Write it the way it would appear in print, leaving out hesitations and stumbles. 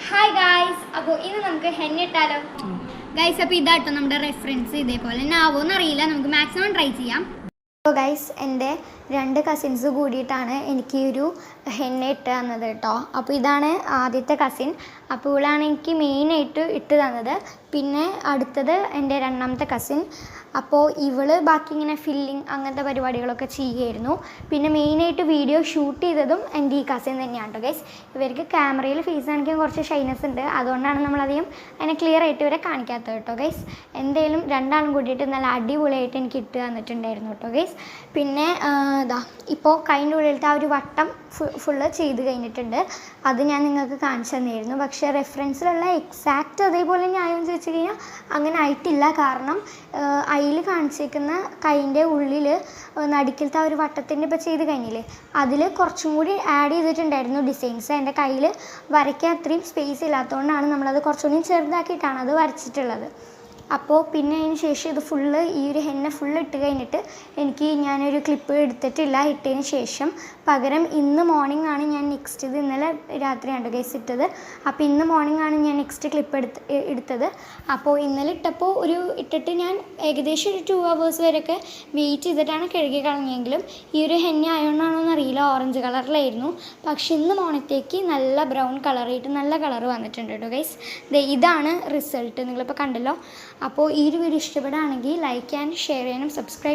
Hi guys, അപ്പോൾ ഇന്ന് നമുക്ക് ഹെന്നിട്ടാലോ ഗൈസ്. അപ്പോൾ ഇതാട്ടോ നമ്മുടെ റെഫറൻസ്. ഇതേപോലെ തന്നെ ആവുമെന്ന് അറിയില്ല, നമുക്ക് മാക്സിമം ട്രൈ ചെയ്യാം. അപ്പോൾ ഗൈസ്, എൻ്റെ 2 കസിൻസ് കൂടിയിട്ടാണ് എനിക്ക് ഈ ഒരു ഹെന്ന ഇട്ട് തന്നത് കേട്ടോ. അപ്പോൾ ഇതാണ് ആദ്യത്തെ കസിൻ. അപ്പോൾ ഇവളാണ് എനിക്ക് മെയിനായിട്ട് ഇട്ട് തന്നത്. പിന്നെ അടുത്തത് എൻ്റെ 2ാമത്തെ കസിൻ. അപ്പോൾ ഇവള് ബാക്കി ഇങ്ങനെ ഫില്ലിങ് അങ്ങനത്തെ പരിപാടികളൊക്കെ ചെയ്യുമായിരുന്നു. പിന്നെ മെയിനായിട്ട് വീഡിയോ ഷൂട്ട് ചെയ്തതും എൻ്റെ ഈ കസിൻ തന്നെയാണ് കേട്ടോ ഗൈസ്. ഇവർക്ക് ക്യാമറയിൽ ഫേസ് കാണിക്കാൻ കുറച്ച് ഷൈനസ് ഉണ്ട്, അതുകൊണ്ടാണ് നമ്മളധികം അതിനെ ക്ലിയർ ആയിട്ട് ഇവരെ കാണിക്കാത്തത് കേട്ടോ ഗൈസ്. എന്തായാലും 2 ആളും കൂടിയിട്ട് നല്ല അടിപൊളിയായിട്ട് എനിക്ക് ഇട്ട് തന്നിട്ടുണ്ടായിരുന്നു കേട്ടോ ഗൈസ്. പിന്നെ ഇപ്പോൾ കൈൻ്റെ ഉള്ളിലത്തെ ആ ഒരു വട്ടം ഫുള്ള് ചെയ്ത് കഴിഞ്ഞിട്ടുണ്ട്. അത് ഞാൻ നിങ്ങൾക്ക് കാണിച്ചു തന്നിരുന്നു. പക്ഷേ റെഫറൻസിലുള്ള എക്സാക്റ്റ് അതേപോലെ ന്യായം ചോദിച്ചു കഴിഞ്ഞാൽ അങ്ങനെ ആയിട്ടില്ല. കാരണം അതിൽ കാണിച്ചേക്കുന്ന കൈൻ്റെ ഉള്ളിൽ നടുക്കിലത്തെ ആ ഒരു വട്ടത്തിൻ്റെ ഇപ്പോൾ ചെയ്ത് കഴിഞ്ഞില്ലേ, അതിൽ കുറച്ചും കൂടി ആഡ് ചെയ്തിട്ടുണ്ടായിരുന്നു ഡിസൈൻസ്. എൻ്റെ കയ്യിൽ വരയ്ക്കാൻ അത്രയും സ്പേസ് ഇല്ലാത്തതുകൊണ്ടാണ് നമ്മളത് കുറച്ചുകൂടി ചെറുതാക്കിയിട്ടാണ് അത് വരച്ചിട്ടുള്ളത്. അപ്പോൾ പിന്നെ അതിന് ശേഷം ഇത് ഫുള്ള് ഈ ഒരു ഹെന്ന ഫുള്ള് ഇട്ട് കഴിഞ്ഞിട്ട് ഞാനൊരു ക്ലിപ്പ് എടുത്തിട്ടില്ല ഇട്ടതിന് ശേഷം. പകരം ഇന്ന് മോർണിംഗ് ആണ് ഞാൻ നെക്സ്റ്റ്, ഇത് ഇന്നലെ രാത്രിയാണ് ഗൈസ് ഇട്ടത്. അപ്പോൾ ഇന്ന് മോർണിംഗ് ആണ് ഞാൻ നെക്സ്റ്റ് ക്ലിപ്പ് എടുത്തത്. അപ്പോൾ ഇന്നലെ ഇട്ടിട്ട് ഞാൻ ഏകദേശം ഒരു 2 hours വരെയൊക്കെ വെയിറ്റ് ചെയ്തിട്ടാണ് കഴുകി കളഞ്ഞെങ്കിലും ഈ ഒരു ഹെന്ന ആയതുകൊണ്ടാണോ എന്നറിയില്ല, ഓറഞ്ച് കളറിലായിരുന്നു. പക്ഷെ ഇന്ന് മോർണിംഗത്തേക്ക് നല്ല ബ്രൗൺ കളറായിട്ട് നല്ല കളർ വന്നിട്ടുണ്ട് കേട്ടോ ഗൈസ്. ഇതാണ് റിസൾട്ട്, നിങ്ങളിപ്പോൾ കണ്ടല്ലോ. അപ്പോൾ ഈ ഒരു വീഡിയോ ഇഷ്ടപ്പെടുകയാണെങ്കിൽ ലൈക്ക് ചെയ്യാനും ഷെയർ ചെയ്യാനും സബ്സ്ക്രൈബ്